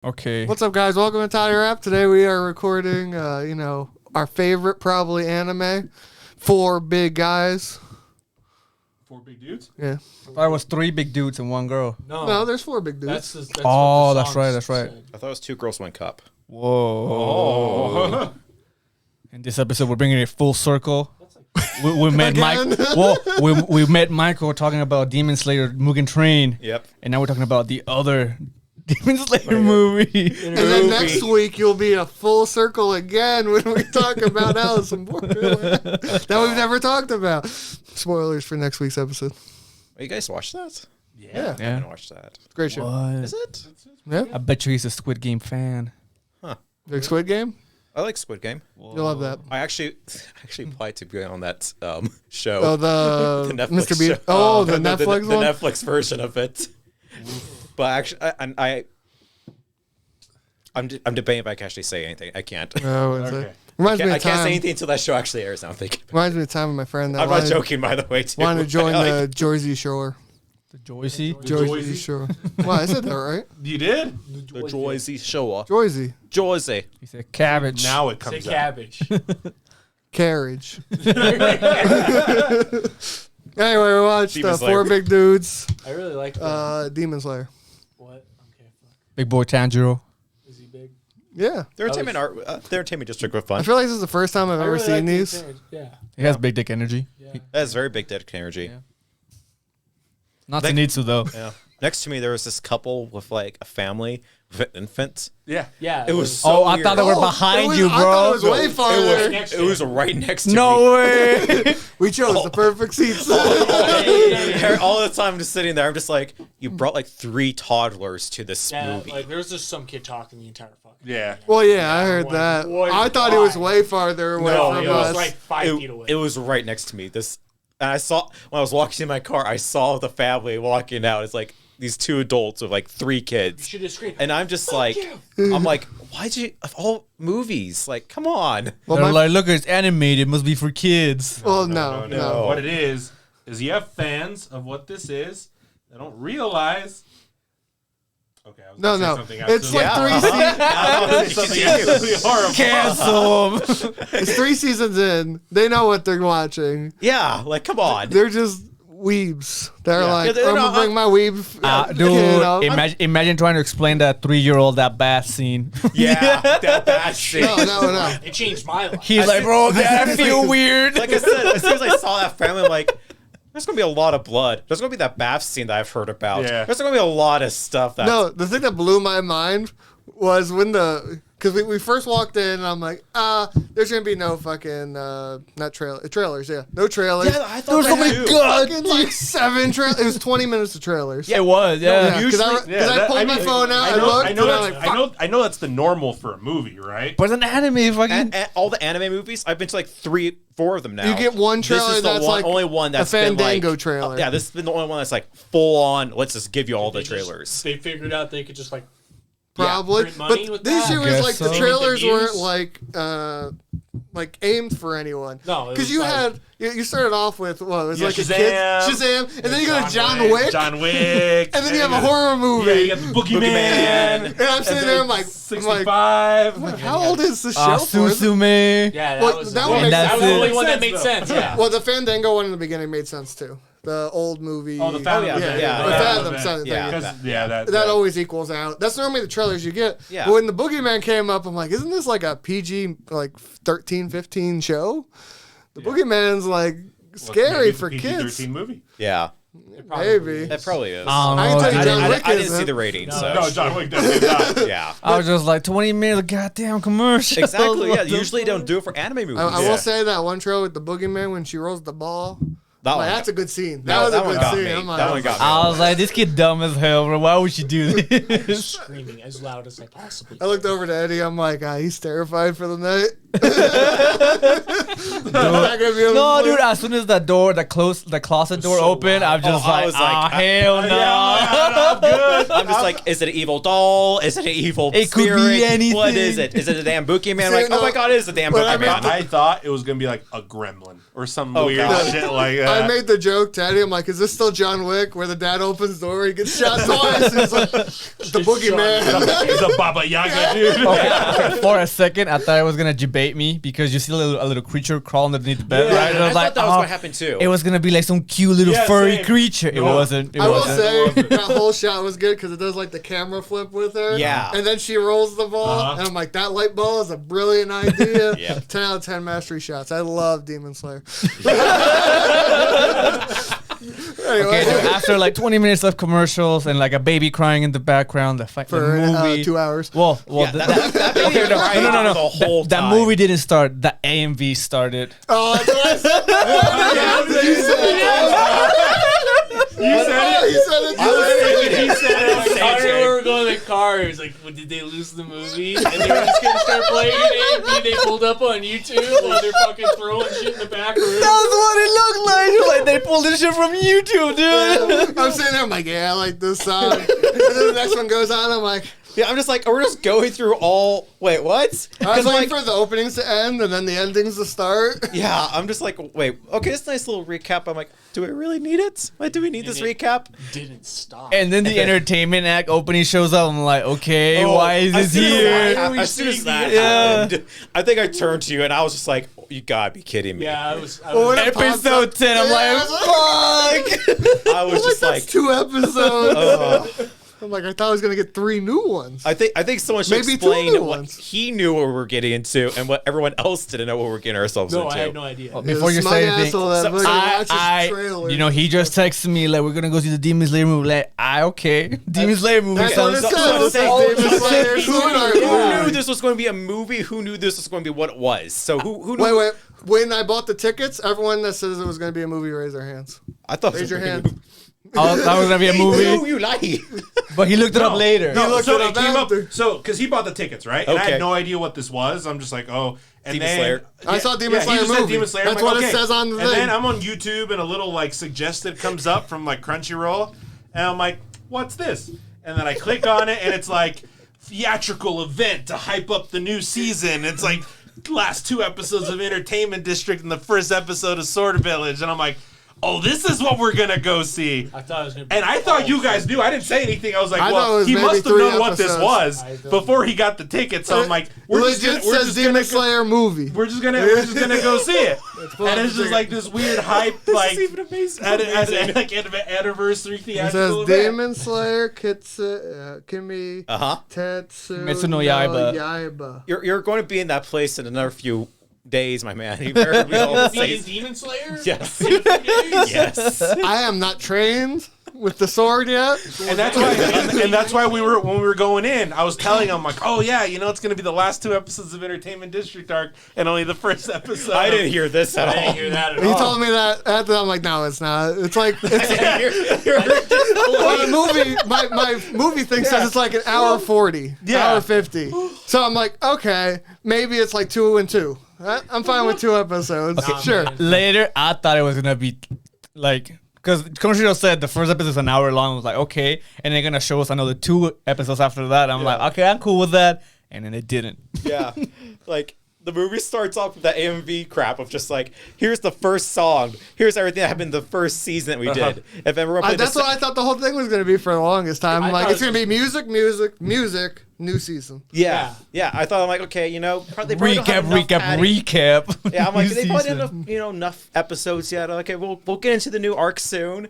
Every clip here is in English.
Okay. What's up, guys? Welcome to Totirap. Today we are recording, our favorite probably anime. 4 big guys. 4 big dudes? Yeah. I thought it was 3 big dudes and 1 girl. No, there's 4 big dudes. That's right. That's right. I thought it was 2 girls, 1 cup. Whoa. In this episode, we're bringing it full circle. We met Again? we met Michael talking about Demon Slayer Mugen Train. Yep. And now we're talking about the other Demon Slayer movie. And then next week you'll be a full circle again when we talk about Alice in Borderland that we've never talked about. Spoilers for next week's episode. Oh, you guys watch that? Yeah. I haven't watched that. Great show. What? Is it? Yeah. I bet you he's a Squid Game fan. Big Squid Game? I like Squid Game. You'll love that. I actually applied to be on that show. Oh, the The Netflix Mr. Beast. show. Oh, the Netflix the one? Netflix version of it. But actually, I'm debating if I can actually say anything. I can't. Oh, is Okay. it? Reminds me I of can't say time. anything until that show actually airs. I'm thinking. Reminds me of time with my friend that I'm not joking, by the way. Too. wanted to join Like, the Jersey Shore. The Joycey? Jersey Jersey? Shore. Well, I said that right. You did? the Jersey Shore. Jersey. Jersey. He said cabbage. Now it comes out. cabbage. Carriage. Anyway, we watched Demon 4 Slayer. big dudes. I really like that. Demon Slayer. What? Okay, fuck. Big boy Tanjiro. Is he big? Yeah. The entertainment district was I fun. feel like this is the first time I've I ever really seen like the these. appearance. Yeah. He has big dick energy. Yeah. That's very big dick energy. Yeah. Not Zenitsu, though. Yeah. Next to me, there was this couple with like a family with an infant. Yeah. Yeah. It was so I weird. thought they were behind you, I thought it was bro. way farther. It was right next to me. No way. We chose the perfect seats. All the time, I'm just sitting there. I'm just like, you brought like 3 toddlers to this Yeah, movie. like there's just some kid talking the entire fucking. Yeah. Well, yeah, I heard Boy, that. boy, I thought it was why? way farther away No, from it It was us. like 5 feet away. It was right next to me. And I saw when I was walking in my car, I saw the family walking out. It's like these 2 adults with like 3 You kids, should have screamed. and I'm just like, I'm like, why'd you of all movies? Like, come on. Well, They're my- like, look, it's animated. It must be for kids. well, no. What it is you have fans of what this is that don't realize. Okay, I was No, gonna say no. something It's like absolutely- 3 seasons. something absolutely horrible. Cancel him. It's 3 seasons in. They know what they're watching. Yeah, like come on. They're just weebs. They're Yeah. like, Yeah, they're I'm not- gonna bring my weeb Dude, kid up. imagine trying to explain that 3-year-old that bath scene. Yeah, that shit. No. It changed my life. He's like, bro, I feel weird. Like I said, as soon as I saw that family, I'm like, there's gonna be a lot of blood. There's gonna be that bath scene that I've heard about. Yeah. There's gonna be a lot of stuff that. No, the thing that blew my mind was when because we first walked in and I'm like, there's gonna be no fucking not trailers, yeah, no trailers. Yeah, I thought They that had too. fucking like 7 trailers. It was 20 minutes of trailers. It was, yeah. because I Yeah, pulled my phone out. I looked. I know, and I'm that's, like, I know. I know that's the normal for a movie, right? But an anime fucking... And all the anime movies, I've been to like 3, 4 of them now. You get one trailer This is the that's one, like only one that's a Fandango been like, trailer. yeah, this has been the only one that's like full on. Let's just give you all the They just- trailers. They figured out they could just like. Probably, print money but with this that? year was Guess like so. the They trailers get the weren't views? like aimed for anyone. No, it because was you like- had you started off with what it was Yeah, like a kid Shazam. Shazam, and then you go to John Wick, John Wick. and then you have a horror movie. Yeah, you got the Boogeyman. And I'm sitting there, I'm like, 65. how old is the show for? Susume. Yeah, that Well, was that the one one. makes That was the sense. only one that Makes made sense, sense. Yeah. Well, the Fandango one in the beginning made sense too. The old movie. Oh, the Fathom yeah, event. yeah, the yeah. Fathom event. Sun thing. Yeah. Because That always equals out. That's normally the trailers you get. Yeah. But when the Boogeyman came up, I'm like, isn't this like a PG like 13, 15 show? The Boogeyman's like scary for kids. PG-13 movie. Yeah, Maybe. that probably is. I don't I can know. tell you I John didn't- Wick I didn't isn't. see the rating, so No, John Wick definitely not. yeah. I was just like 20 minutes of goddamn commercial. Exactly. Yeah. What the Usually don't do it for anime movies. I Yeah. will say that one trailer with the Boogeyman when she rolls the ball. That Like, one that's a good scene. that That was a one good got scene. me. I'm like, That one got me. I was like, this kid dumb as hell, bro. Why would you do this? Screaming as loud as I possibly. I looked over to Eddie. I'm like, he's terrified for the night. No, dude. As soon as the closet door opened, I'm just I like, was like, hell no. I'm good. I'm just like, is it an evil doll? Is it an evil It could spirit? be anything. What is it? Is it a damn boogeyman? I'm See, like, oh no, my god, it is a damn when I boogeyman. I thought it was gonna be like a gremlin or some Oh, weird God. shit like that. I made the joke to Eddie. I'm like, is this still John Wick where the dad opens the door, he gets shot twice? He's like, the boogeyman. He's a Baba Yaga, dude. Okay, for a second, I thought it was gonna debate me because you see a little creature crawling underneath the bed, right? And I was thought like, that was oh, what happened too. it was gonna be like some cute little Yeah, furry same. creature. It No. wasn't. It I will wasn't. say that whole shot was good because it does like the camera flip with her. Yeah. And then she rolls the ball, and I'm like, that light ball is a brilliant idea. Yeah. 10 out of 10 mastery shots. I love Demon Slayer. Anyway, Okay, dude, after like 20 minutes of commercials and like a baby crying in the background, the for movie. 2 hours. Well, Yeah, that baby okay, cried no. the whole That time. movie didn't start. The AMV started. Oh, that's what I said. You said it. You said it. You said it. He said it. I remember we were going in the car. It was like, well, did they lose the movie? And they were just gonna start playing it. And they pulled up on YouTube while they're fucking throwing shit in the back room. That's what it looked like. You're like, they pulled this shit from YouTube, dude. I'm sitting there, I'm like, yeah, I like this song. And then the next one goes on, I'm like, Yeah, I'm just like, we're just going through all. Wait, what? I was Because waiting like, for the openings to end and then the endings to start. yeah, I'm just like, wait, okay, this nice little recap. I'm like, do we really need it? Why do we need this recap? Didn't stop. And then the entertainment act opening shows up. I'm like, okay, why is this here? As soon as that Yeah. happened, I think I turned to you and I was just like, you gotta be kidding me. yeah, I was. Well, when it pops up- Episode 10, I'm Yeah, like, fuck. I was just That's like, 2 episodes. I'm like, I thought I was gonna get 3 new ones. I think someone should Maybe 2 explain new what ones. he knew what we were getting into and what everyone else didn't know what we were getting ourselves No, into. I had no idea. Before you Smug say anything, asshole that fucking watches trailers. you know, he just texted me like, we're gonna go see the Demon Slayer movie. Like, okay, Demon Slayer movie That's what it sounds. says. so- Demon Slayer Sooner. Who knew this was going to be a movie? Who knew this was going to be what it was? So who knew? Wait. When I bought the tickets, everyone that says it was going to be a movie, raise their hands. I thought Raise it your was hand. I was gonna be a movie, You lie. but he looked it up later. No, looked so it it up came up. after. So, because he bought the tickets, right? And I Okay. had no idea what this was. I'm just like, oh. And Demon then, Slayer. I saw Demon he Slayer just said movie. Demon Slayer. That's I'm like, what it okay. says on the And thing. then I'm on YouTube and a little like suggested comes up from like Crunchyroll. And I'm like, what's this? And then I click on it and it's like theatrical event to hype up the new season. It's like last 2 episodes of Entertainment District and the first episode of Sword Village. And I'm like, oh, this is what we're going to go see. I thought it was gonna be. And I thought you guys knew. I didn't say anything. I was like, I thought it well, was he maybe must have 3 known what this episodes. was I don't- before he got the ticket. So I'm like, we're just Legit gonna, says Demon Slayer movie. we're just gonna go see it. And it's just like this weird hype, like even amazing. like anniversary It theatrical says event. Demon Slayer, Kimi, Uh-huh. Tetsu, Kimetsu no Yaiba. Yaiba. You're going to be in that place in another few days, my man. You better be able to Be say Demon Slayer? yes. In a few days? Yes. I am not trained with the sword yet. And that's why, and that's why when we were going in, I was telling him like, oh yeah, you know, it's gonna be the last 2 episodes of Entertainment District arc, and only the first episode. I didn't hear this at I all. didn't hear that at He all. told me that after I'm like, no, it's not. It's like it's You're well, the movie. My movie thing says it's like an hour 40, Yeah. hour 50. So I'm like, okay, maybe it's like 2 and 2. I'm fine with 2 episodes. Sure. man. Later, I thought it was gonna be like, because Crunchyroll said the first episode is an hour long. I was like, okay, and they're gonna show us another 2 episodes after that. I'm like, okay, I'm cool with that. And then it didn't. Yeah. Like the movie starts off with the AMV crap of just like, here's the first song, here's everything that happened in the first season that we did. If everyone played That's what I thought the whole thing was going to be for the longest time. I'm I like, thought it's going to be music, new season. yeah. I thought I'm like, okay, you know, they probably don't have enough padding. Recap. Yeah, I'm like, New they probably season. didn't have enough episodes yet. Okay, we'll get into the new arc soon.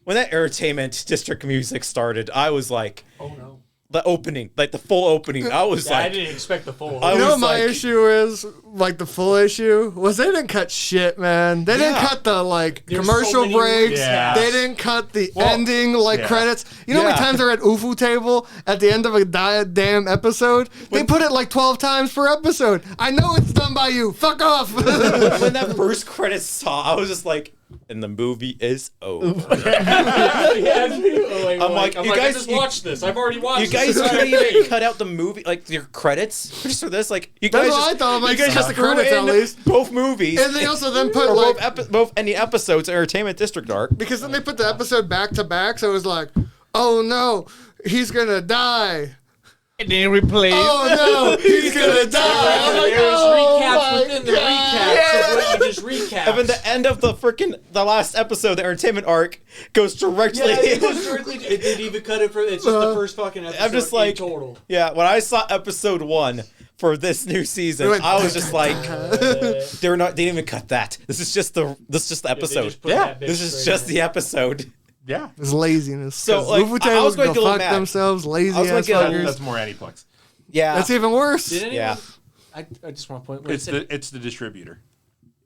When that Entertainment District music started, I was like, Oh no. the opening, like the full opening. I was Yeah, I like, didn't expect the full. I You know was what my like- issue is? Like the full issue was they didn't cut shit, man. They didn't Yeah. cut the like There's commercial so many breaks. Yeah. They didn't cut the Well, ending like yeah. credits. You know how many Yeah. times they're at UFO table at the end of a damn episode? They put it like 12 times per episode. I know it's done by you. Fuck off. when that first credits saw, I was just like, and the movie is over. I'm like, I you guys- just watched this. I've already watched You this. guys couldn't even cut out the movie, like your credits just for this. Like you That's guys, what I just, thought. I'm like, you guys just just the threw credits in at least. both movies, And they also then put or like both any episodes of Entertainment District arc. because then they put the episode back to back, so it was like, oh no, he's gonna die. And then replace. Oh no, he's gonna die. I'm like, There's oh recaps my within the God. recaps of what you just recapped. And then the end of the last episode, the Entertainment arc, goes directly. Yeah, it goes directly. It didn't even cut it for. It's just the first fucking episode. I'm just like, in total. yeah. When I saw episode 1 for this new season, Wait. I was just like, they didn't even cut that. This is just the episode. just put that bitch This is straight just in. the episode. Yeah. It's laziness. So, 'Cause like, Wu-Tang I was was going gonna to get a little fuck mad. themselves, lazy I was gonna ass get a- fuckers. That's more Aniplex. Yeah. That's even worse. Did anyone, Yeah. I just want to point. When It's the distributor.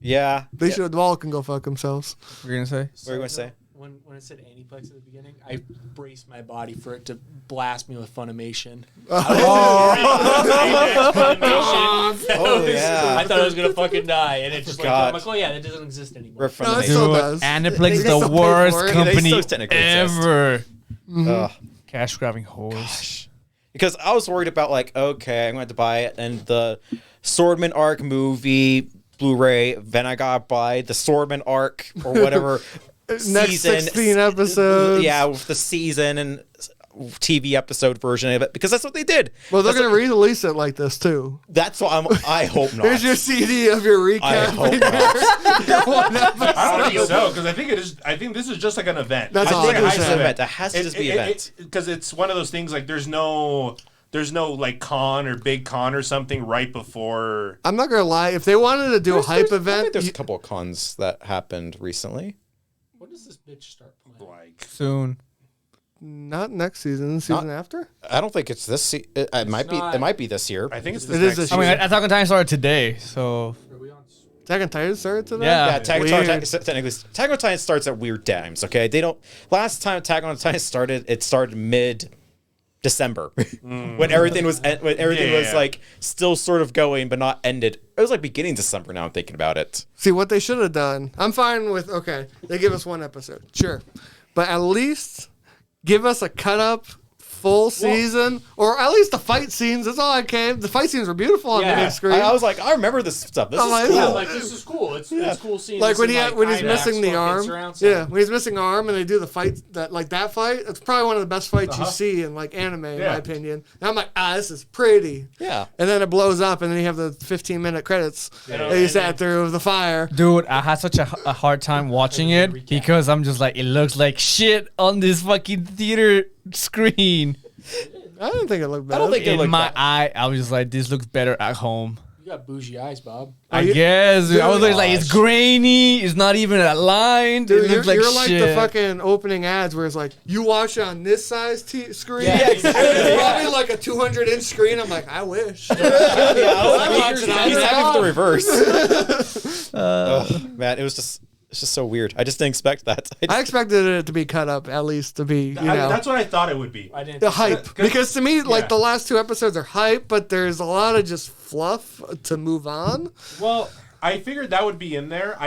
Yeah. They should all can go fuck themselves. What are you gonna say? What are you gonna say? When it said Aniplex at the beginning, I braced my body for it to blast me with Funimation. Oh, yeah. I thought I was gonna fucking die, and it just like forgot. I'm like, oh yeah, that doesn't exist anymore. We're from No, the it's still Dude, does. Aniplex They is still the pay worst for it. They company still technically exist. ever. Ugh. Cash grabbing whores. Because I was worried about like, okay, I'm going to buy it, and the Swordman arc movie Blu-ray. Then I got to buy the Swordman arc or whatever. Next 16 episodes. Yeah, with the season and TV episode version of it, because that's what they did. Well, they're That's going to re-release it like this, too. That's what I hope not. Here's your CD of your recap. I hope in not. your one episode. I don't think so, because I think this is just like an event. That's I all think I it has just to said. be event. It has to just be event. Because it's one of those things like there's no like con or big con or something right before. I'm not going to lie. If they wanted to do a hype I think event, there's a couple of cons that happened recently. When does this bitch start playing? Like Soon. not next season, season after. I don't think it's this. It might be. not. It might be this year. I think it's It this is next this I mean, year. Attack on Titan started today, so Are we on? Attack on Titan started today? Yeah. Yeah, Attack on Weird. Titan technically. Attack on Titan starts at weird times. Okay, they don't. Last time Attack on Titan started, it started mid-December when everything was Yeah. like still sort of going, but not ended. It was like beginning December. Now I'm thinking about it. See, what they should have done, I'm fine with, okay, they give us one episode. Sure. But at least give us a cut-up full season, or at least the fight scenes. That's all I came. The fight scenes were beautiful on the Yeah. big screen. I was like, I remember this stuff. This I'm is like, cool. yeah. Like this is cool. It's cool seeing. Like this when in, when he's IMAX missing the fucking arm, surround sound. yeah, when he's missing arm and they do the fight that fight, it's probably one of the best fights you see in like anime, in my Yeah. opinion. And I'm like, this is pretty. Yeah. And then it blows up, and then you have the 15-minute credits that you and sat through of the fire. dude, I had such a hard time watching it Recap. because I'm just like, it looks like shit on this fucking theater screen. I didn't think it looked bad. I don't think it In looked my bad. eye, I was just like, this looks better at home. You got bougie eyes, Bob. I you- guess. I was like, it's Gosh. grainy. It's not even aligned. Dude, it looks like you're like shit. the fucking opening ads where it's like, you watch it on this size screen. Yeah, exactly. It's probably like a 200-inch screen. I'm like, I wish. I was like, watching on he's that. having the reverse. Man, it's just so weird. I just didn't expect that. I expected it to be cut up, at least to be, That's what I thought it would be. I didn't. the hype. Because to me, like Yeah. the last two episodes are hype, but there's a lot of just fluff to move on. Well, I figured that would be in there.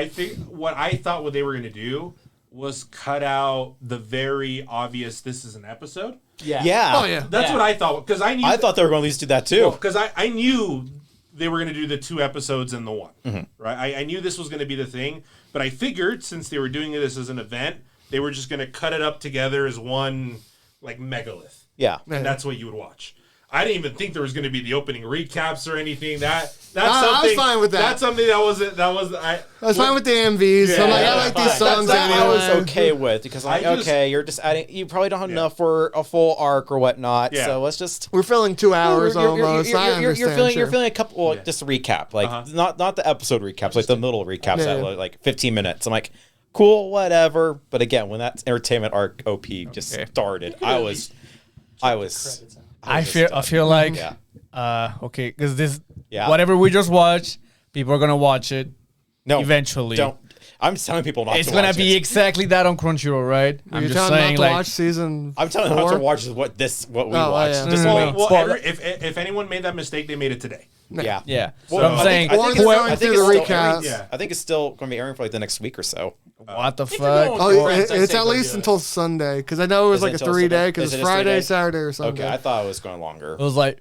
What I thought what they were going to do was cut out the very obvious this is an episode. Yeah. Yeah. Oh, yeah. That's Yeah. what I thought, because I knew I thought they were going to at least do that too. because I knew they were going to do the 2 episodes in the one, right? I knew this was going to be the thing, but I figured since they were doing this as an event, they were just going to cut it up together as one like megalith, Yeah. and that's what you would watch. I didn't even think there was going to be the opening recaps or anything. That's I was something. fine with that. That's something that was I. I was fine with the MVs. So I'm like, I like these songs That anyway. I was okay with because I'm like, I just- okay, you're just adding. You probably don't have enough for a full arc or whatnot. Yeah. So let's just. We're filling 2 hours almost. I understand. You're sure. feeling a couple, well, just a recap, like not the episode recaps, like the middle recaps Yeah. at like 15 minutes. I'm like, cool, whatever. But again, when that entertainment arc OP just started, I was. I feel like, Yeah. okay, because this, Yeah. whatever we just watched, people are gonna watch it No, eventually. Don't. I'm telling people not It's to gonna watch be it. exactly that on Crunchyroll, right? I'm You're just telling saying, not to like, watch season. I'm telling them not to 4? watch what we watched. yeah. Just No, wait. no, Well, if anyone made that mistake, they made it today. Yeah. yeah. Well, What I'm I saying, think- Or I they're think going it's through still the airing- recaps. Yeah. I think it's still going to be airing for like the next week or so. what the If they're fuck? going Oh, through Or- Friends, I'd it's say at go least do it. until Sunday because I know it was Is like it a until 3-day Sunday? because Is it's it just 3 Friday, days? Saturday, or Sunday. Okay, I thought it was going longer. It was like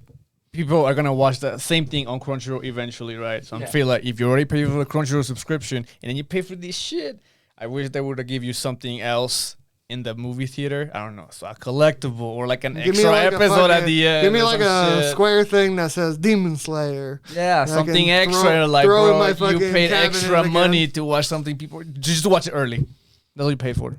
people are gonna watch the same thing on Crunchyroll eventually, right? So I Yeah. feel like if you already pay for the Crunchyroll subscription and then you pay for this shit, I wish they would have give you something else in the movie theater. I don't know, so a collectible or like an Give me extra like a episode at fucking- the end. Give me or like some a shit. square thing that says Demon Slayer. Yeah, I something can extra. throw- like, throw in bro, my you fucking paid cabinet extra again. money to watch something people just to watch it early. That's what you paid for.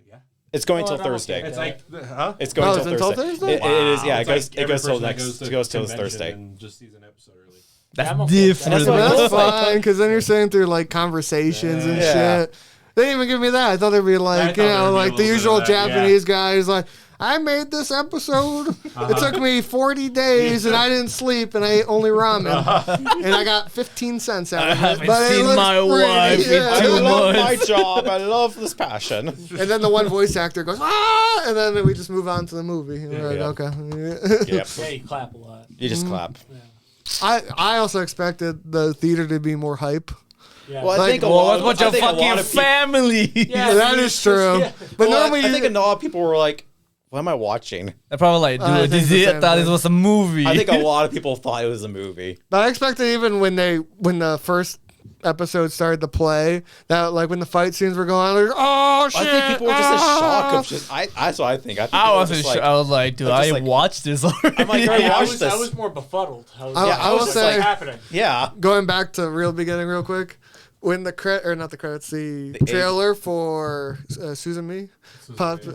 Yeah. It's going till Oh, no, Thursday. okay. It's like, huh? It's going Oh, till it's until Thursday. Thursday? It is. Yeah, It's it goes. like It every goes till person that next. to It goes till this convention Thursday. and just sees an episode early. That's I'm okay with that. different. That's what That's feels like. fine because then you're saying through like conversations and Yeah. shit. They didn't even give me that. I thought they'd be I like, thought there would be like a the little usual bit of that, Japanese guys, like, I made this episode. It took me 40 days and I didn't sleep and I ate only ramen. And I got 15 cents out of it. haven't But it seen looks my pretty, wife in yeah. I 2 love my months. job. I love this passion. And then the one voice actor goes, ah! And then we just move on to the movie. And we're like, Yeah. okay. Yep. Yeah, you clap a lot. You just clap. I also expected the theater to be more hype. Yeah. Well, I Like, think a Well, lot. what I your think a lot fucking of people. family? Yeah, That dude, is it's true. just- yeah. But Well, normally, I think a lot of people were like, "What am I watching?" They're probably like, I dude, think this the is same it. Thought thing. this was a movie. I think a lot of people thought it was a movie. but I expected even when the first episode started to play, that like when the fight scenes were going on, like, oh shit! I think people were just in shock ah." of just. That's what I think. I, think I people were wasn't just sure. like, I was like, dude, I'm just I like- watched this already. I'm like, I Yeah, I watched was, this. I was more befuddled. I was, I will what's say- happening. Yeah. Going back to real beginning, real quick. When the not the credits, the trailer for Suzumi popped,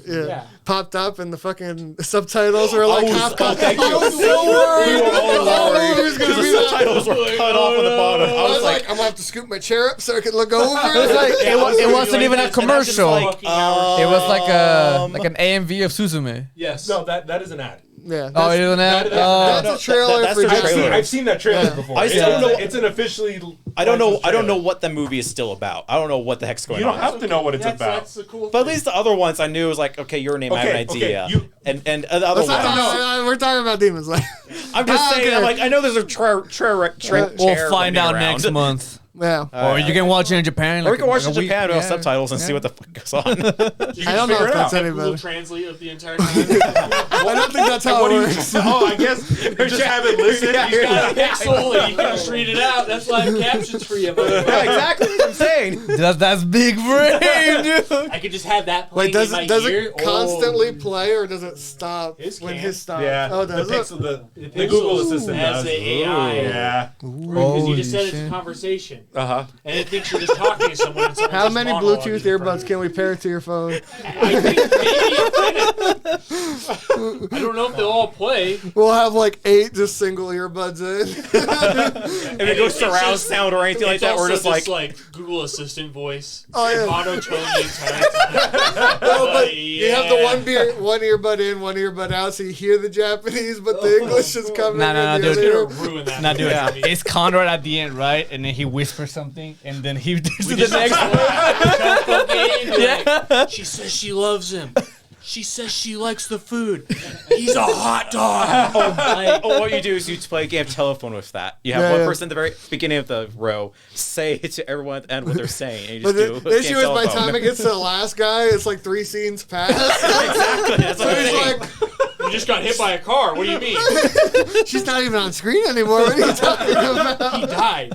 popped up, and the fucking subtitles were like half cut. thank you. I was so worried. We were all I worried thought it was gonna because be the that. subtitles were cut off on the bottom. I was like, I'm gonna have to scoop my chair up so I can look over. It was like it wasn't even a commercial. Fucking hours. It was like an AMV of Suzume. Yes. No, that is an ad. Yeah, Oh, it is an ad. that's a trailer that's for the Japan. trailer. I've seen that trailer Yeah. before. I still don't know- It's an officially. I don't know. licensed I don't know trailer. what the movie is still about. I don't know what the heck's going You don't on. have to know what it's That's, about. that's the cool But at thing. least the other ones I knew was like, okay, your name, I have an Okay, idea. you- and the other Let's ones. not talk- we're talking about Demon Slayer. I'm just saying. okay. I'm like, I know there's a chair We'll find out next month. Yeah. Or you can watch it in Japan. Or we can watch it in like a week. Japan with Yeah. subtitles and see what the fuck goes on. You I don't can know figure if it that's out. any Google better. Translate of the entire time. I don't think that's how What it do you? works. Oh, I guess you just have it listen. He's got a pixel and you can just read it out. That's live captions for you. Yeah, exactly what I'm saying. That's big brain, dude. I could just have that playing Wait, does in my it ear. it constantly play or does it stop His when can. his stops? Yeah. Oh, the does Pixel, it? the Google Assistant has does. the AI. Yeah. Because you just said it's shit. a conversation. Uh huh. And it thinks you're just talking to someone. And someone's How just many monologuing Bluetooth in front earbuds can we pair to your phone? of you. I think maybe a minute. I don't know if they'll all play. We'll have like 8 just single earbuds in. If it goes surround sound or anything like It's that, we're also just like, Google Assistant voice. Oh, yeah. Monotone the entire time. No, but you have the one earbud in, one earbud out, so you hear the Japanese, but the English is coming Nah, nah, in nah, the dude. other Gonna ear. ruin that. Not do for it. me. It's Conrad at the end, right? And then he whispers something, and then he does the Just next one. yeah. She says she loves him. She says she likes the food. He's a hot dog. Like, oh, what you do is you play a game of telephone with that. You have Yeah, one yeah. person at the very beginning of the row say to everyone at the end what they're saying. And you But just the do issue is by the time it gets to the last guy, it's like 3 scenes past. Exactly. That's So what I'm he's saying. like, you just got hit by a car. What do you mean? she's not even on screen anymore. What are you talking about? He died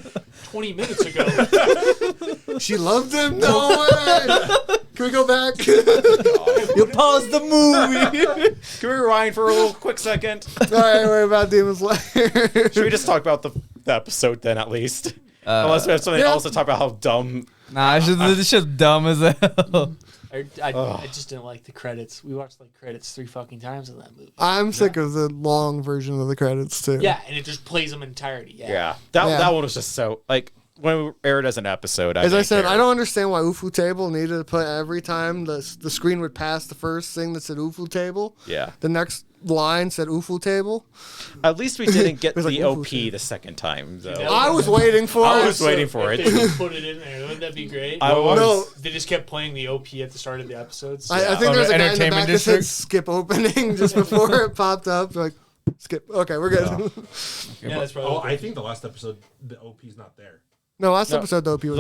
20 minutes ago. She loved him? No way. Can we go back? You pause the movie. Can we rewind for a little quick second? All right, worry about Demon Slayer. Should we just talk about the episode then, at least? Unless we have something yeah. else to talk about how dumb. Nah, this shit's dumb as hell. I just didn't like the credits. We watched like credits 3 fucking times in that movie. I'm sick of the long version of the credits too. Yeah, and it just plays them in entirety. Yeah. Yeah. Yeah. That one was just so like when it aired as an episode. As I didn't said, care. I don't understand why UFO Table needed to put every time the screen would pass the first thing that said UFO Table. Yeah. The next line said UFO Table. At least we didn't get It was like, the "Oof, OP oof." the second time, though. I was waiting for I it. was waiting for If it. they just put it in there, wouldn't that be great? I was. No. They just kept playing the OP at the start of the episodes. I think Oh, there was the a guy in the entertainment back that said district? skip opening just before it popped up. Like, skip. Okay, we're good. Yeah, that's probably. Oh, I think the last episode, the OP's not there. No, last No. episode, the OP was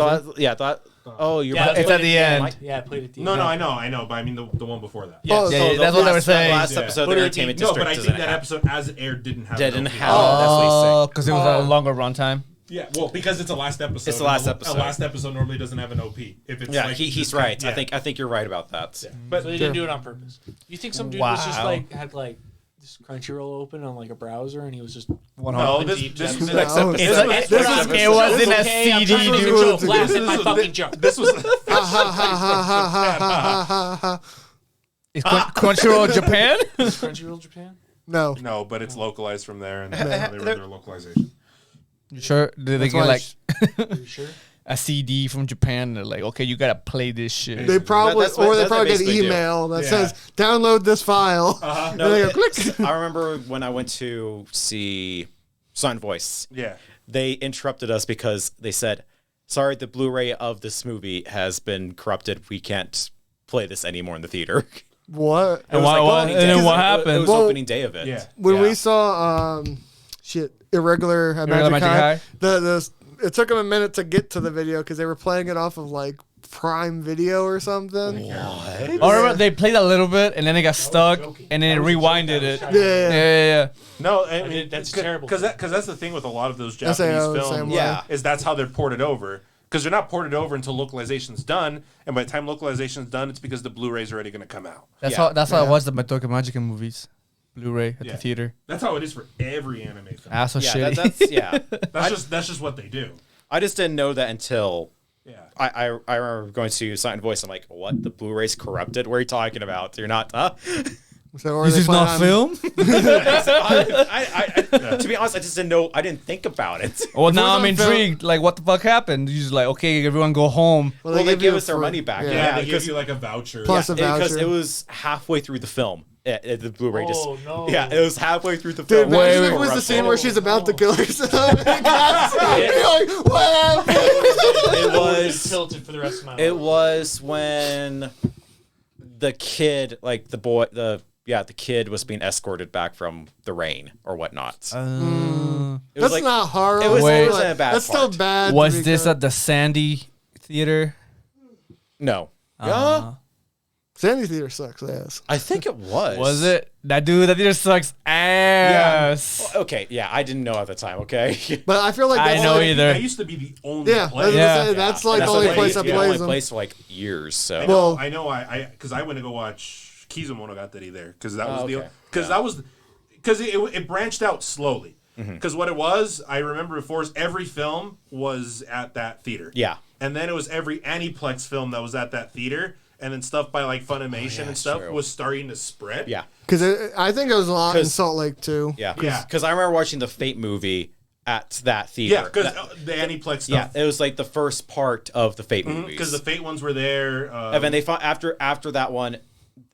Oh, you're Yeah, right. It's played at the end. Yeah, I played it. No, I know, but I mean the one before that. Yeah. Oh, Yeah, so yeah, that's what they were That saying. last Yeah. episode, But the it- Entertainment No, District but I doesn't think that have. episode as it aired didn't have. Didn't an OP. have. That's what he's saying. Because it was a longer runtime. Yeah, well, because it's a last episode. It's the last and episode. A last episode normally doesn't have an OP. If it's Yeah, like he's just right. yeah. I think you're right about that. But So they didn't do it on purpose. You think some dude was just Wow. like had like this Crunchyroll open on like a browser and he was just no, this deep this depths. was No, except it's this like- was- this this was- was- it wasn't a okay, I'm trying to CD, make a dude. joke. Laugh at my was- fucking joke. This was Ha ha ha ha ha ha ha ha ha. Is Crunchyroll Japan? Is Crunchyroll Japan? No. no, but it's localized from there, and they were their localization. You sure? Did they That's get why like Are you sure? a CD from Japan? They're like, okay, you gotta play this shit. They probably, That's what- or they that's what probably get an basically do. email that Yeah. says, download this file. Uh-huh. And they go, click. I remember when I went to see Silent Voice, Yeah. they interrupted us because they said, sorry, the Blu-ray of this movie has been corrupted. We can't play this anymore in the theater. What? And It was why- why- opening and day. then what It happened? was Well, opening day of it. Yeah. When Yeah. we saw, Irregular at Irregular Magic Magic High, it took them a minute to get to the video because they were playing it off of like Prime Video or something. I remember they played a little bit and then it got stuck joking. and then it That was a joke. rewinded That it. was Yeah, trying to- Yeah. yeah. No, I mean that's terrible. Because that's the thing with a lot of those SAO, Japanese same films. way. Yeah. Is that's how they're ported over. Because they're not ported over until localization's done, and by the time localization's done, it's because the Blu-ray's already going to come out. That's Yeah. how I watched the Madoka Magica movies, Blu-ray at Yeah. the theater. That's how it is for every anime film. Ah, so Yeah, shitty. that's yeah. That's just what they do. I just didn't know that until Yeah. I remember going to Silent Voice. I'm like, what? The Blu-ray's corrupted? What are you talking about? You're not, huh? So, or This they is plan not on- film. To be honest, I just didn't know. I didn't think about it. Well, now I'm on film- intrigued. Like, what the fuck happened? You just like, okay, everyone go home. Well, Well, they give gave you us their for- money back. Yeah. Yeah, they because give you like a voucher. Plus a because voucher. it was halfway through the film. The Blu-ray just Oh, no. yeah, it was halfway through the Dude, film. Wait, imagine wait, if it was the corrupted. scene where she's about to kill herself. You're like, what happened? It was was tilted for the rest of my life. it was when the kid, like the kid was being escorted back from the rain or whatnot. It was That's like, not horror. it was- it but wasn't a bad That's still part. bad. to Was be this good. at the Sandy Theater? no. Sandy Theater sucks ass. I think it was. Was it? That theater sucks ass. Okay, yeah, I didn't know at the time. Okay. But I feel like I that's know like, either. That used to be the only Yeah, place. Yeah. that's like That's the only the place that the plays only them. place for like years. So Well- I know. Because I went to go watch Kizumonogatari there because that was Oh, the okay. because it branched out slowly. Mm-hmm. Because what it was, I remember before, is every film was at that theater. yeah. And then it was every Aniplex film that was at that theater, and then stuff by like Funimation and stuff true. was starting to spread. Yeah. Because I think it was a lot in 'Cause- Salt Lake too. Yeah. Yeah. Because I remember watching the Fate movie at that theater. Yeah, because That- the Aniplex yeah, stuff. it was like the first part of the Fate movies. Because the Fate ones were there. and then they found after that one,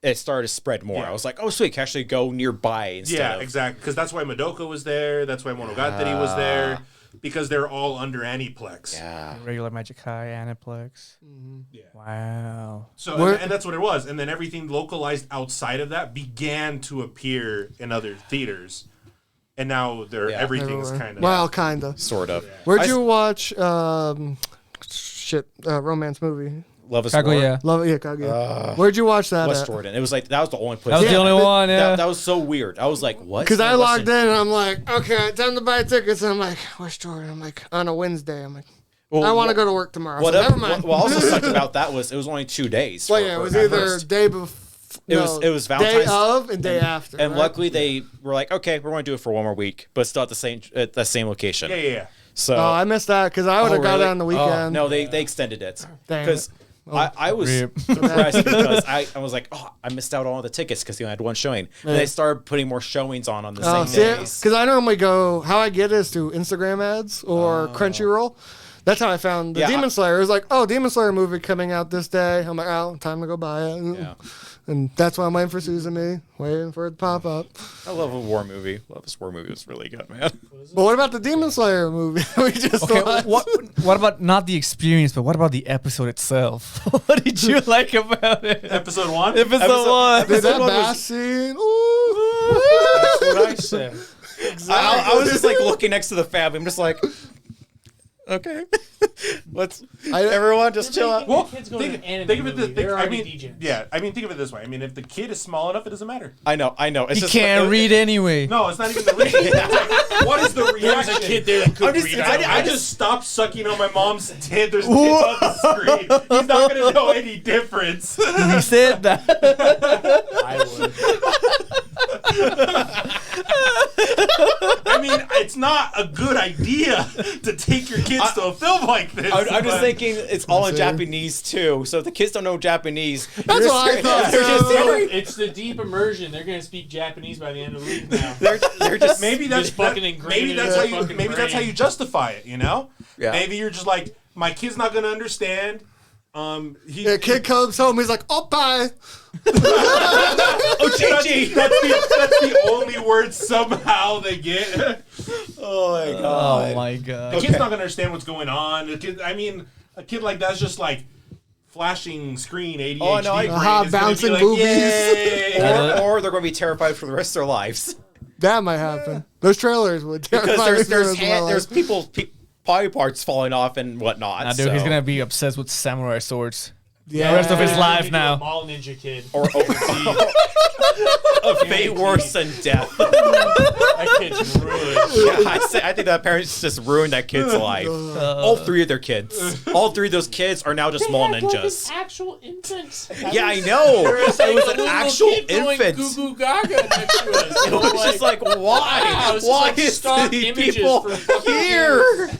it started to spread more. Yeah. I was like, oh sweet, I can actually go nearby instead yeah, of exactly. Because that's why Madoka was there. That's why Monogatari was there. Because they're all under Aniplex. Yeah. Regular Magic High, Aniplex. Yeah. Wow. So Where- and that's what it was. And then everything localized outside of that began to appear in other theaters. And now Yeah. everything's Everywhere. kind of Well, kinda. Sort of. Where'd I- you watch? Romance movie. Love is War? Kaguya. Love it, yeah, Kaguya. Where'd you watch that West at? Jordan. It was like that was the only place. That was the Yeah, only but one, yeah. That was so weird. I was like, what? Because I Western- logged in and I'm like, okay, time to buy tickets. And I'm like, West Jordan. I'm like, on a Wednesday. I'm like, Well, I want to what- go to work tomorrow. What, so never mind. what also sucked about that was it was only 2 days. Well, for- yeah, it for was at either first. day before. It was Day Valentine's- of and day after. And right? luckily they were like, okay, we're going to do it for one more week, but still at the same location. Yeah. So Oh, I missed that because I would have got it on the Oh, weekend. no, they extended it Damn because I was Rip. surprised because I was like, oh, I missed out on all the tickets because they only had one showing. And they started putting more showings on the Oh, same see, days. because I normally go. How I get it is through Instagram ads or Crunchyroll. That's how I found the Yeah. Demon Slayer. It was like, oh, Demon Slayer movie coming out this day. I'm like, oh, time to go buy it. Yeah. And that's why I'm waiting for Suzume, waiting for it to pop up. I love a war movie. Love this war movie. It was really good, man. But what about the Demon Slayer movie we just Okay, watched? what about not the experience, but what about the episode itself? What did you like about it? Episode 1? Episode 1. Did that one was- bass scene? Ooh. That's what I said. I was just like looking next to the family. I'm just like, okay, let's everyone just chill out. Well, Kids go to an anime think of it movie. They're I already mean, DJs. yeah, I mean, think of it this way. I mean, if the kid is small enough, it doesn't matter. I know. It's He just can't read anyway. No, it's not even the reason. It's like, what is the There was reaction? a kid there that could I'm just- read. I just stopped sucking on my mom's tit. There's kids on the screen. He's not gonna know any difference. He said that. I would. I mean, it's not a good idea to take your kids to a film like this. I'm just but- thinking it's all in Insane. Japanese too. So if the kids don't know Japanese, That's what I thought. They're just It's the deep immersion. They're gonna speak Japanese by the end of the week now. they're just Maybe that's Just fucking ingrained maybe in that's their how you fucking maybe that's how brain. you justify it. You know? Yeah. Maybe you're just like, my kid's not gonna understand. Yeah, kid comes home, he's like, oppa. oh Chi-Chi. That's the only word somehow they get. Oh my Oh god. my The god. kid's not gonna understand what's going on. A kid like that's just like flashing screen ADHD. Oh, no, brain Aha, is gonna be bouncing like, boobies. Yay. Or they're going to be terrified for the rest of their lives That might happen. Those trailers would because terrify me there's as well. there's body parts falling off and whatnot. Nah, dude, so. he's gonna be obsessed with samurai swords. Yeah. The rest of his life Maybe now. A mall ninja kid. or a fate worse than death. That kid's ruined. Yeah, I think that parents just ruined that kid's life. All three of their kids. All three of those kids are now just small ninjas. Actual infant. Yeah, I know. It was an actual infant. Goo goo gaga next to us. It was just like, why? Wow, it's just Why like is stock these images people for fucking here?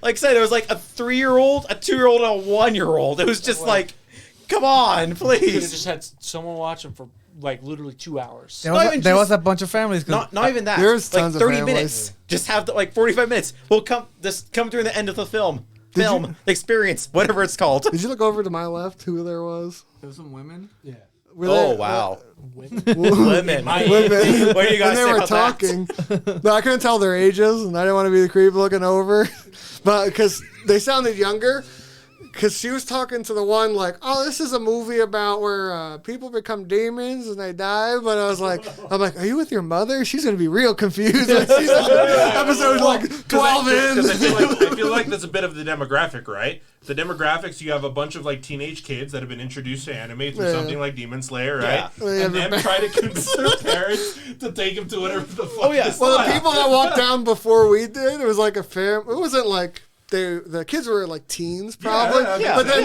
Like I said, it was like a 3-year-old, a 2-year-old, and a 1-year-old. It was just like, come on, Could have please. just had someone watch them for like literally 2 hours. There Not was, even there was just- a bunch of families. Not even that. There's like tons of 30 families. minutes. Just have like 45 minutes. We'll come during the end of the film. you- Experience, whatever it's called. Did you look over to my left who there was? There was some women. Yeah. Were Oh they- wow, Women. women. My- Women. What do you guys And they say were about that? talking. No, I couldn't tell their ages, and I didn't want to be the creep looking over. But because they sounded younger, because she was talking to the one like, oh, this is a movie about where people become demons and they die. But I'm like, are you with your mother? She's going to be real confused. When she's episode like 12 in. Because I feel like that's a bit of the demographic, right? The demographics, you have a bunch of like teenage kids that have been introduced to anime through Yeah. something like Demon Slayer, right? Yeah. And them try to convince their parents to take them to whatever the fuck. Oh, yeah. this Well, is. the people that walked down before we did, it was like a fair. It wasn't like the kids were like teens probably, Yeah, but then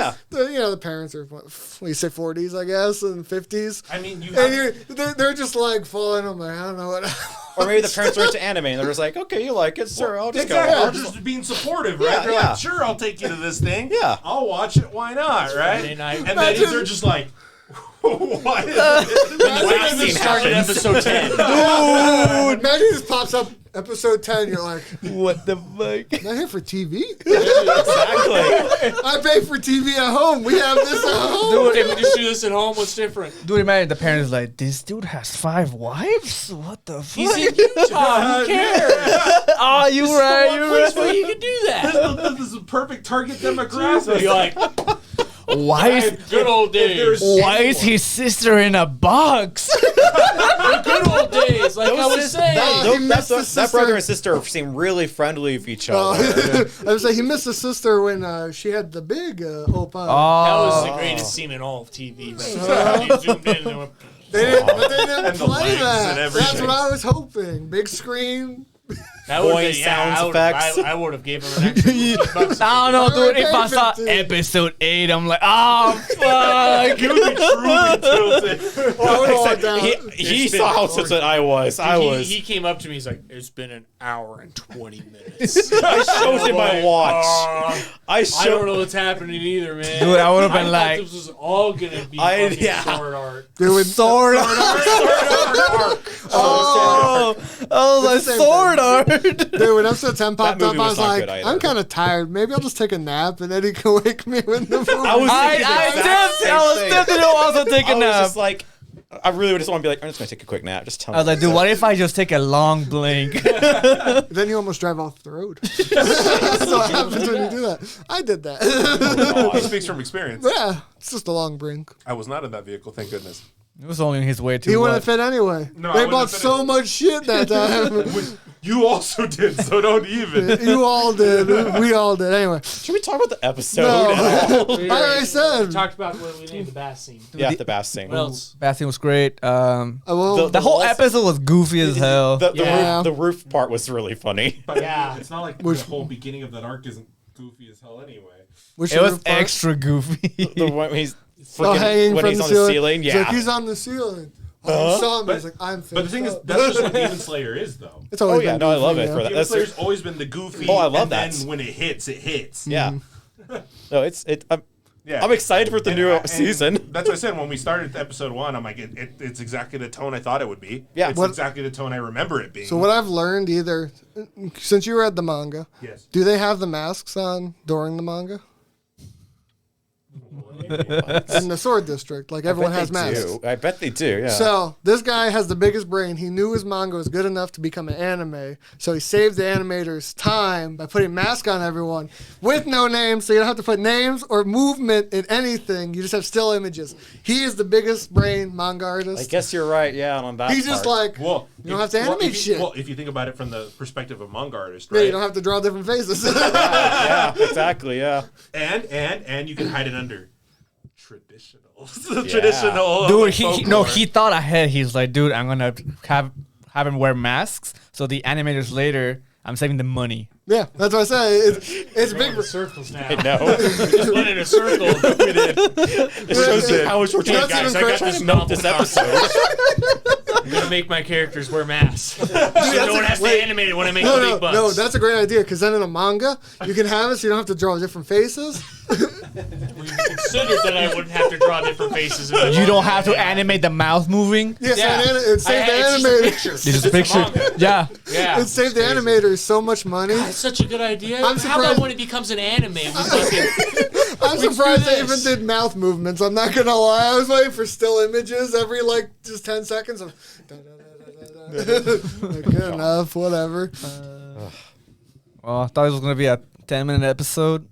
yeah. the parents are what you say 40s, I guess, and 50s. I mean, you And have, they're just like falling. I'm like, I don't know what. Or maybe the parents were into anime and they're just like, okay, you like it, sir. I'll just exactly. go. They're just being supportive, right? Yeah, They're yeah. like, sure, I'll take you to this thing. Yeah. I'll watch it. Why not, right? Friday night. And then they're just like, what is this? last This scene started happens. episode 10. Dude, imagine this pops up episode 10. You're like, What the fuck? am I here for TV? Exactly. I pay for TV at home. We have this at home. Can we just do this at home? What's different? Dude, imagine the parents like, this dude has 5 wives? What the fuck? He's in Utah. Who cares? Oh, you right, One you place right. where you can do that. This is a perfect target demographic. You're like, Why is good old days. why is his sister in a box? The good old days, like I was Those saying. He missed his that brother and sister. sister seem really friendly with each I other. was like, he missed his sister when she had the big oppa. That was the Oh, greatest scene in all of TV. Right? You zoomed in and they went, They didn't, but they didn't And the play legs that. and That's everything. what I was hoping. Big screen. that would Voice sounds effects. I would have gave him an extra $15. I don't know, dude. If I saw 15. episode 8, I'm like, oh, fuck. You would be truly tilted. He saw how tilted I was. He came up to me. He's like, "It's been an hour and 20 minutes." I showed him my watch. I I don't showed. know what's happening either, man. Dude, I would've been thought like- this was all gonna be I- fucking yeah. sword art. Dude, Sword art. Oh, oh, It's like the same sword art. tired. Dude, when episode 10 popped movie up, I was was not like, good either. I'm kind of tired. Maybe I'll just take a nap and Eddie can wake me when the movie. I was thinking the exact same I was thing. tempted to also take a I was nap. just like, I really would just want to be like, I'm just gonna take a quick nap. Just tell me. I was like, dude, what if I just take a long blink? Then you almost drive off the road. That's what happens when you do that. I did that. He speaks from experience. Yeah, it's just a long brink. I was not in that vehicle, thank goodness. It was only his way to He what? wouldn't fit anyway. No, I they wouldn't bought have fit so in. much shit that time. You also did, so don't even. You all did. We all did. Anyway. Should we talk about the episode? No. at all? I already said. Talked about what we named the bass scene. Yeah, the bass scene. What else? Bastion was great. Well, The whole episode was goofy as hell. Yeah. The roof part was really funny. But Yeah. it's not like Which- the whole beginning of that arc isn't goofy as hell anyway. which It was roof part? extra goofy. The one when he's Oh, freaking hanging when from he's the on ceiling. the ceiling. He's Yeah. like, he's on the ceiling. Oh, you saw him. He's like, I'm But the thing is, up. that's just what Demon Slayer is, though. It's always Oh, yeah, been no, I love goofy, it for that. Demon That's- Slayer's always been the goofy. Oh, I love and that. then when it hits, it hits. Yeah. No, it's. Yeah. I'm excited for the new And season. That's what I said when we started episode 1. I'm like, it's exactly the tone I thought it would be. Yeah. It's What- exactly the tone I remember it being. So what I've learned either, since you read the manga, Yes. do they have the masks on during the manga? In the Sword District, like everyone has masks. I bet they do. Yeah. So this guy has the biggest brain. He knew his manga was good enough to become an anime, so he saved the animators time by putting mask on everyone with no names. So you don't have to put names or movement in anything. You just have still images. He is the biggest brain manga I artist. guess you're right. Yeah, on that. He's just part. like, Well, you don't have to animate if you, shit. Well, if you think about it from the perspective of manga artist, yeah, right? you don't have to draw different faces. yeah, exactly. Yeah. and you can hide it under traditional, traditional. Dude, like, no, folklore. he thought ahead. He's like, dude, I'm gonna have him wear masks. So the animators later, I'm saving the money. Yeah, that's what I said. It's Going big. in circles now. No. Just went in a circle. It shows you how much we're That's trying even to crazy. trying to milk this episode. I'm gonna make my characters wear masks. So no one has to animate it when I make the No, big bucks. no, that's a great idea because then in a manga you can have it so you don't have to draw different faces. We considered that I wouldn't have to draw different faces. In You don't have to animate the mouth moving. Yes, Yeah. it saved the It's just a animators. picture. It's just a picture. manga. Yeah. Yeah. It saved the animators so much money. That's such a good idea. I'm How about surprised- when it becomes an anime? We fucking, I'm surprised they even this. did mouth movements. I'm not gonna lie. I was waiting for still images every like just 10 seconds of. Like, good enough, whatever. Well, I thought it was gonna be a 10-minute episode.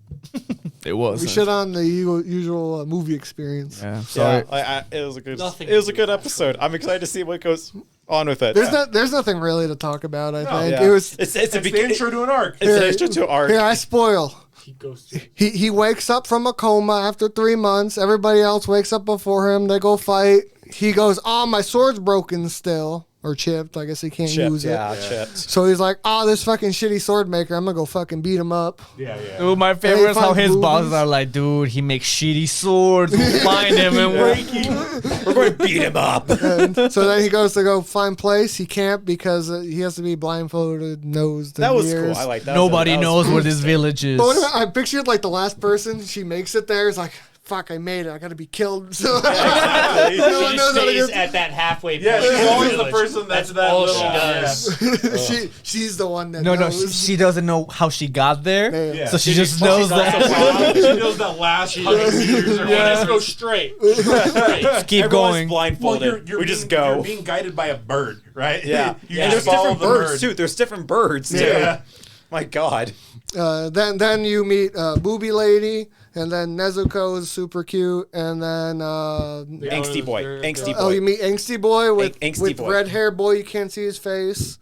It was. We shit on the usual movie experience. Yeah. Sorry. Yeah, it was a good. Nothing It was to a do good with episode. I'm excited to see what goes on with it. There's nothing really to talk about. I think Yeah. it was. It's It's a the beginning. intro to an arc. It's an intro to arc. Here, I spoil. he goes to He wakes up from a coma after 3 months. Everybody else wakes up before him. They go fight. He goes, "Oh, my sword's broken still." Or chipped. I guess he can't Chipped, use it. yeah, chipped. So he's like, "Oh, this fucking shitty sword maker. I'm gonna go fucking beat him up." Yeah, yeah. Dude, my favorite is how find his movies. bosses are like, dude, he makes shitty swords. We'll find him and We're going to beat him up. And so then he goes to go find place. He can't because he has to be blindfolded, nosed. That and was ears. cool. I like that. nobody That was knows cool. where this village is. But what I pictured like the last person she makes it there is like, "Fuck, I made it. I gotta be killed." So Exactly. no one She knows how to stays get. at that halfway point. Yeah, she's in the always the village. person that's that all little- she does. She's the one that No, knows. she doesn't know how she got there. Yeah. Yeah. So she just knows that. She knows that last 100 meters or Yeah, let's whatever. go straight. Straight. Keep Everyone's going. blindfolded. we just go. You're being guided by a bird, right? Yeah. You And just there's follow different the birds bird. too. There's different birds too. Yeah. My God. Then you meet Booby Lady, and then Nezuko is super cute, and then Angsty boy. Angsty boy. oh, you meet Angsty Boy with Angsty boy. red hair boy. You can't see his face.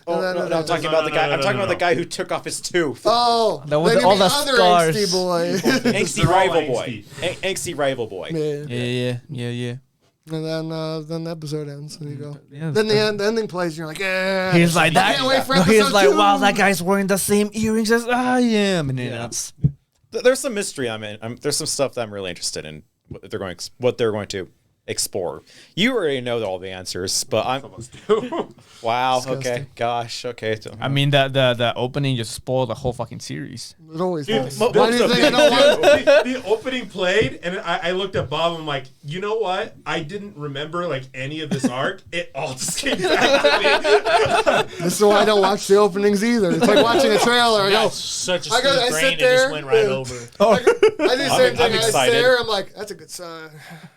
Oh, And then- no, I'm talking about the guy. I'm talking about the guy who took off his tooth. Oh, That was then you all meet the other scars. Angsty Boy. Angsty They're all rival angsty. boy. Angsty rival boy. Yeah. Yeah. And then the episode ends, and you go. Yeah, Then the ending plays, and you're like, yeah. He's like I that. can't wait for No, he's episode like, 2. wow, that guy's wearing the same earrings as I am, and then There's some mystery. There's some stuff that I'm really interested in. What they're going to explore. You already know all the answers, but I'm. Almost do. Wow. Disgusting. Okay. Gosh. Okay. So, I mean, the opening just spoiled the whole fucking series. It always Dude, does. the- Why do you think I don't want? the opening played, and I looked at Bob. I'm like, you know what? I didn't remember like any of this arc. It all just came back to me. This is why I don't watch the openings either. It's like watching a trailer. I go, That's such a I smooth sit brain. It there, just went right yeah. over. I do the same I'm thing. I excited. stare. I'm like, that's a good sign.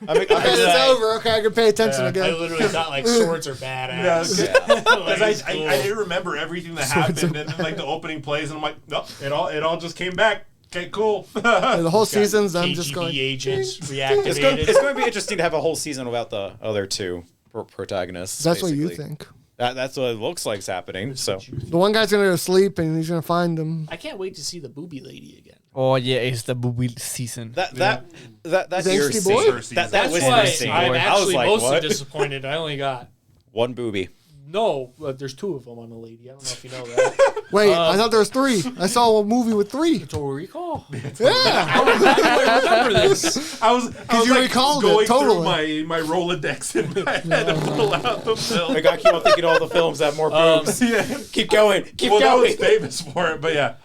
I'm Okay, it's excited. over. Okay, I can pay attention I again. literally thought like swords are badass. Because Like, it's I cool. didn't remember everything that happened, and then like the opening plays, and I'm like, nope, it all just came back. Okay, cool. The whole season's I'm KGB just going. agents it's reactivated. going to be interesting to have a whole season without the other two protagonists. That's what you basically. think. That's what it looks like is happening. So The one guy's gonna go to sleep and he's gonna find them. I can't wait to see the booby lady again. Oh yeah, it's the booby season. that Is ear Angsty scene- Boy? that That's was why interesting. I'm I was actually like, mostly what? disappointed. I only got One booby. no. There's two of them on the lady. I don't know if you know that. Wait, I thought there was 3. I saw a movie with 3. Total Recall. Yeah. I remember this. I was you like recalled it, going totally. through my Rolodex in my head and pull out the film. I got to keep on thinking all the films that have more boobs. Yeah. Keep going. Keep Well, that going. was famous for it, but yeah.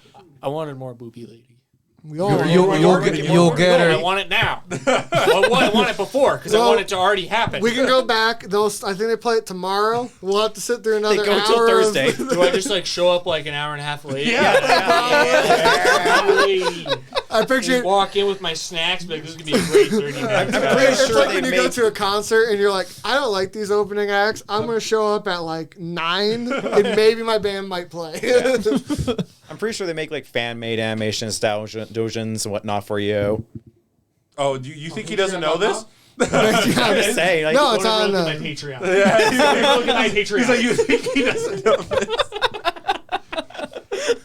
I wanted more booby lady. We all You'll get No, I her. want it now. I want it before because I Well, want it to already happen. We can go back. Those I think they play it tomorrow. We'll have to sit through another They go hour. till Thursday. Do I just like show up like an hour and a half late? I picture Just walk in with my snacks, but like, this is gonna be a great 30 minutes. I'm pretty it's sure like they when you go make. to a concert and you're like, I don't like these opening acts. I'm gonna show up at like 9, and maybe my band might play. I'm pretty sure they make like fan-made animations, doujins, and whatnot for you. Oh, do you think he doesn't know this? I'm just saying. Like, No, it's Go on. to my Patreon. Yeah, Look at my Patreon. he's like, you think he doesn't know this?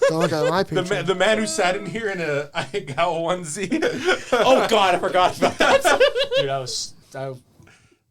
Don't look at my The picture. the man who sat in here in a Aigawa onesie. oh God, I forgot about that. Dude, It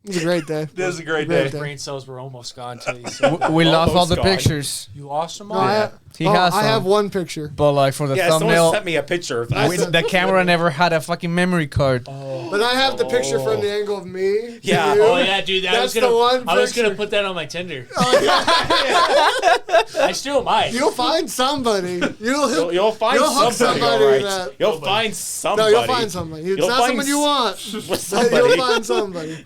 was a great day. This is a great Great day. day. brain cells were almost gone till you said We lost all Almost the gone. pictures, you lost them No, all. He has I have some. one picture. but like for the Yeah, someone thumbnail, sent me a picture of that. the camera never had a fucking memory card. But I have the picture from the angle of me. to Yeah. you. Oh yeah, dude. I was That's the gonna. one I was gonna picture. put that on my Tinder. Oh, I still might. You'll find somebody. You'll find You'll hook somebody, somebody all with right. that. You'll Nobody. find No, somebody. you'll find somebody. It's You'll not find someone you want. with You'll somebody. find somebody.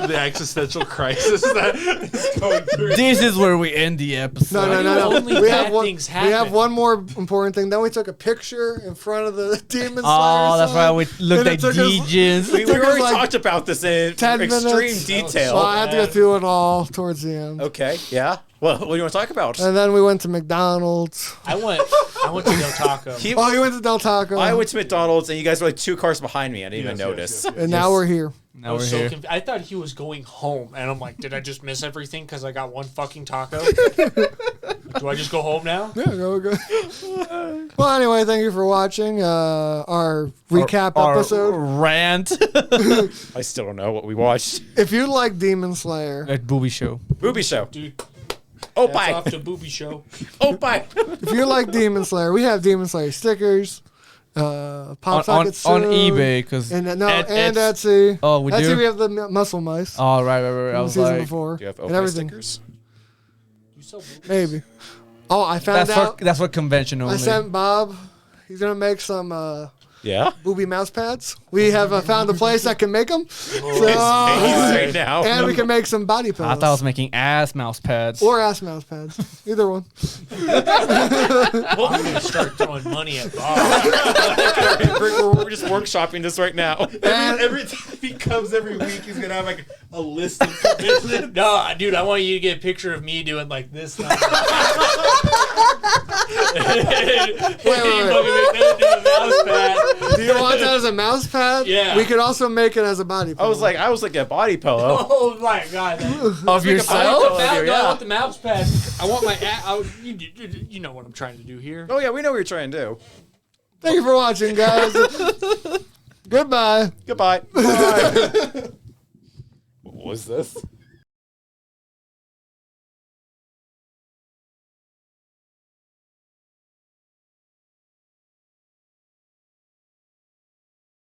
The existential crisis that is going through. This is where we end the episode. No. Only We bad have one. things We have happen. one more important thing. Then we took a picture in front of the Demon Slayer. Oh, that's sign, why we looked and like it took us- DJs. We took us already like talked about this in 10 extreme minutes. detail. So I had to go through it all towards the end. Okay, yeah. Well, what do you want to talk about? And then we went to McDonald's. I went to Del Taco. Oh, you went to Del Taco. I went to McDonald's, and you guys were like 2 cars behind me. I didn't even Yes, notice. and now we're here. I Now we're was so here. I thought he was going home, and I'm like, did I just miss everything because I got one fucking taco? Do I just go home now? Yeah, go. Well, anyway, thank you for watching our recap Our episode. rant I still don't know what we watched. If you like Demon Slayer, at Booby Show. Booby show. Dude, Oh, that's bye. off to Booby Show. Oh, bye. if you like Demon Slayer, we have Demon Slayer stickers, pop On sockets on soon, eBay, because and Etsy. Oh, we Etsy, do? we have the muscle mice Oh, right. I from the was season like, before, Do you have and Opie everything. stickers? You sell boobies? Maybe. Oh, I found out. that's what convention only. I sent Bob. He's gonna make some Yeah. booby mouse pads. We have found a place that can make them. Right now. And we can make some body pillows. I thought I was making ass mouse pads. or ass mouse pads. Either one. I'm gonna start throwing money at Bob. We're just workshopping this right now. Every time he comes every week, he's gonna have like a list of commitments. No, dude, I want you to get a picture of me doing like this. Wait. Do you want that as a mouse pad? Yeah. We could also make it as a body pillow. I was like a body pillow. Oh my god! of I want, yourself? I want the mouse pad. I want my. You know what I'm trying to do here. Oh yeah, we know what you're trying to do. Thank you for watching, guys. Goodbye. Goodbye. What was this?